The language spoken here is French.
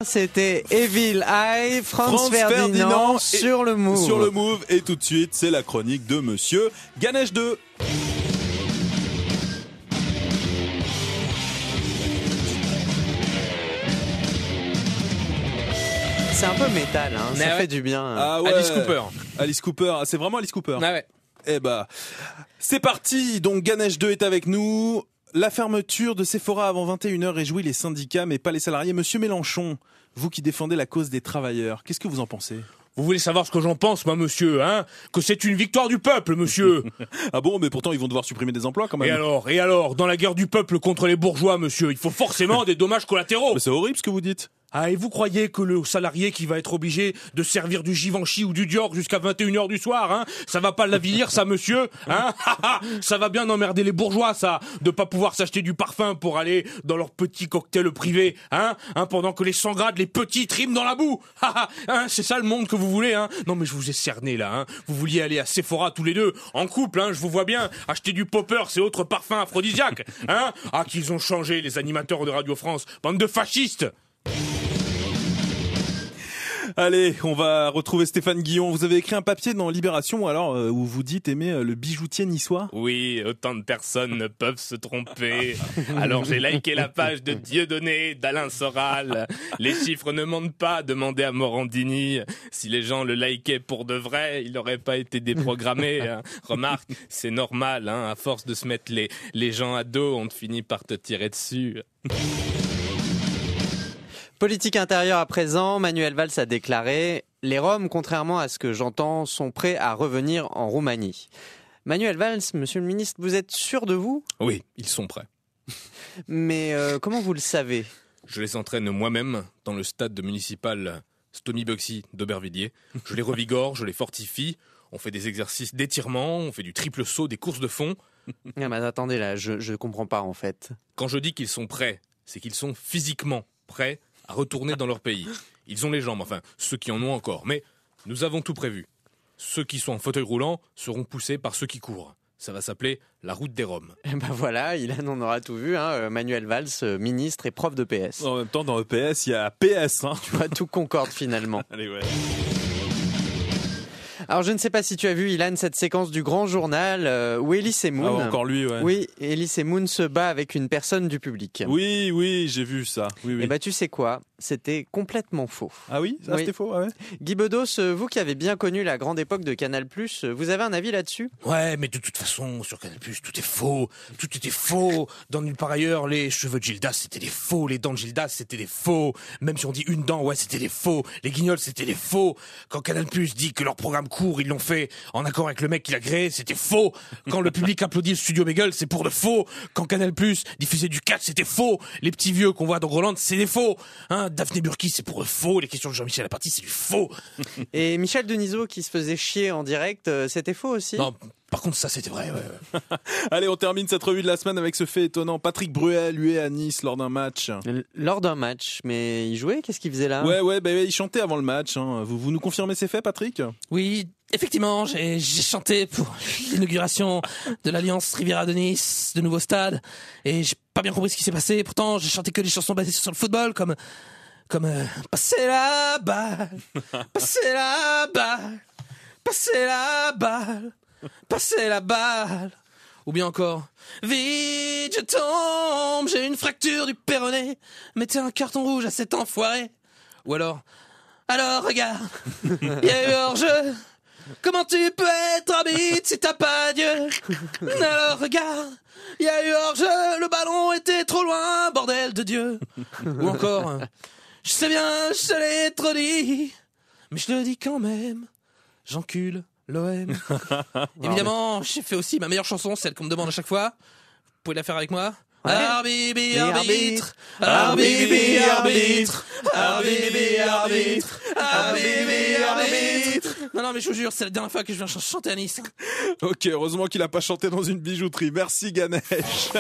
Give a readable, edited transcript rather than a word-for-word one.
C'était Evil Eye, Franz Ferdinand sur le Move. Sur le Move, et tout de suite, c'est la chronique de Monsieur Ganesh 2. C'est un peu métal, hein. Ça fait du bien. Ah ouais. Alice Cooper, c'est vraiment Alice Cooper. Ah ouais. Eh bah, c'est parti. Donc Ganesh 2 est avec nous. La fermeture de Sephora avant 21h réjouit les syndicats, mais pas les salariés. Monsieur Mélenchon, vous qui défendez la cause des travailleurs, qu'est-ce que vous en pensez ? Vous voulez savoir ce que j'en pense, moi, monsieur, hein ? Que c'est une victoire du peuple, monsieur. Ah bon, mais pourtant ils vont devoir supprimer des emplois quand même. Et alors, dans la guerre du peuple contre les bourgeois, monsieur, il faut forcément des dommages collatéraux. Mais c'est horrible ce que vous dites. Ah, et vous croyez que le salarié qui va être obligé de servir du Givenchy ou du Dior jusqu'à 21h du soir, hein, ça va pas l'avilir, ça, monsieur, hein? Ça va bien emmerder les bourgeois, ça, de pas pouvoir s'acheter du parfum pour aller dans leur petit cocktail privé, hein, pendant que les 100 grades, les petits triment dans la boue. Hein, c'est ça le monde que vous voulez, hein? Non, mais je vous ai cerné, là, hein. Vous vouliez aller à Sephora tous les deux, en couple, hein, je vous vois bien, acheter du Poppers et autres parfums aphrodisiaques, hein? Ah, qu'ils ont changé, les animateurs de Radio France, bande de fascistes! Allez, on va retrouver Stéphane Guillon. Vous avez écrit un papier dans Libération, alors, où vous dites aimer le bijoutier niçois ? Oui, autant de personnes ne peuvent se tromper. Alors j'ai liké la page de Dieudonné, d'Alain Soral. Les chiffres ne mentent pas, demandez à Morandini. Si les gens le likaient pour de vrai, il n'aurait pas été déprogrammé. Hein. Remarque, c'est normal, hein, à force de se mettre les gens à dos, on finit par te tirer dessus. Politique intérieure à présent, Manuel Valls a déclaré « Les Roms, contrairement à ce que j'entends, sont prêts à revenir en Roumanie ». Manuel Valls, monsieur le ministre, vous êtes sûr de vous ? Oui, ils sont prêts. Mais comment vous le savez ? Je les entraîne moi-même dans le stade municipal Stomy Bugsy d'Aubervilliers. Je les revigore, je les fortifie. On fait des exercices d'étirement, on fait du triple saut, des courses de fond. Ah mais attendez là, je comprends pas en fait. Quand je dis qu'ils sont prêts, c'est qu'ils sont physiquement prêts à retourner dans leur pays. Ils ont les jambes, enfin, ceux qui en ont encore. Mais nous avons tout prévu. Ceux qui sont en fauteuil roulant seront poussés par ceux qui courent. Ça va s'appeler la route des Roms. Et ben voilà, Ilan, on aura tout vu, hein. Manuel Valls, ministre et prof de PS. En même temps, dans EPS, il y a PS, hein. Tu vois, tout concorde finalement. Allez, ouais. Alors je ne sais pas si tu as vu, Ilan, cette séquence du Grand Journal où Elie Moon. Ah, encore lui, ouais. Oui, Elie Moon se bat avec une personne du public. Oui, j'ai vu ça. Oui. Et bah tu sais quoi ? C'était complètement faux. Ah oui, ça c'était faux, ah ouais. Guy Bedos, vous qui avez bien connu la grande époque de Canal+, vous avez un avis là-dessus ? Ouais, mais de toute façon, sur Canal+, tout est faux. Tout était faux. Dans Nulle part ailleurs, les cheveux de Gildas, c'était des faux. Les dents de Gildas, c'était des faux. Même si on dit une dent, ouais, c'était des faux. Les guignols, c'était des faux. Quand Canal+ dit que leur programme court, ils l'ont fait en accord avec le mec qui l'a créé, c'était faux. Quand le public applaudit le studio Bagel, c'est pour de faux. Quand Canal+ diffusait du catch, c'était faux. Les petits vieux qu'on voit dans Groland, c'est des faux. Hein, Daphné Burki, c'est pour de faux. Les questions de Jean-Michel Apathy, c'est du faux. Et Michel Denisot qui se faisait chier en direct, c'était faux aussi ? Non, par contre, ça, c'était vrai, ouais. Allez, on termine cette revue de la semaine avec ce fait étonnant. Patrick Bruel, hué à Nice lors d'un match. Lors d'un match, mais il jouait ? Qu'est-ce qu'il faisait là ? Ouais, il chantait avant le match. Hein. Vous nous confirmez ces faits, Patrick ? Oui, effectivement, j'ai chanté pour l'inauguration de l'Alliance Riviera de Nice, de nouveau stade, et j'ai pas bien compris ce qui s'est passé. Pourtant, j'ai chanté que des chansons basées sur le football, comme Passez la balle, passez la balle, passez la balle, passez la balle. Ou bien encore, vite je tombe, j'ai une fracture du péroné, mettez un carton rouge à cet enfoiré. Ou alors regarde, il y a eu hors-jeu. Comment tu peux être arbitre si t'as pas Dieu? Alors regarde, il y a eu hors-jeu, le ballon était trop loin, bordel de Dieu. Ou encore, je sais bien, je te l'ai trop dit, mais je le dis quand même, j'encule l'OM. Évidemment, j'ai fait aussi ma meilleure chanson, celle qu'on me demande à chaque fois. Vous pouvez la faire avec moi? Ouais. Arbitre, arbitre, arbitre, arbitre, arbitre, arbitre, arbitre, arbitre. Non, mais je vous jure, c'est la dernière fois que je viens chanter à Nice. Ok, heureusement qu'il a pas chanté dans une bijouterie. Merci Ganesh.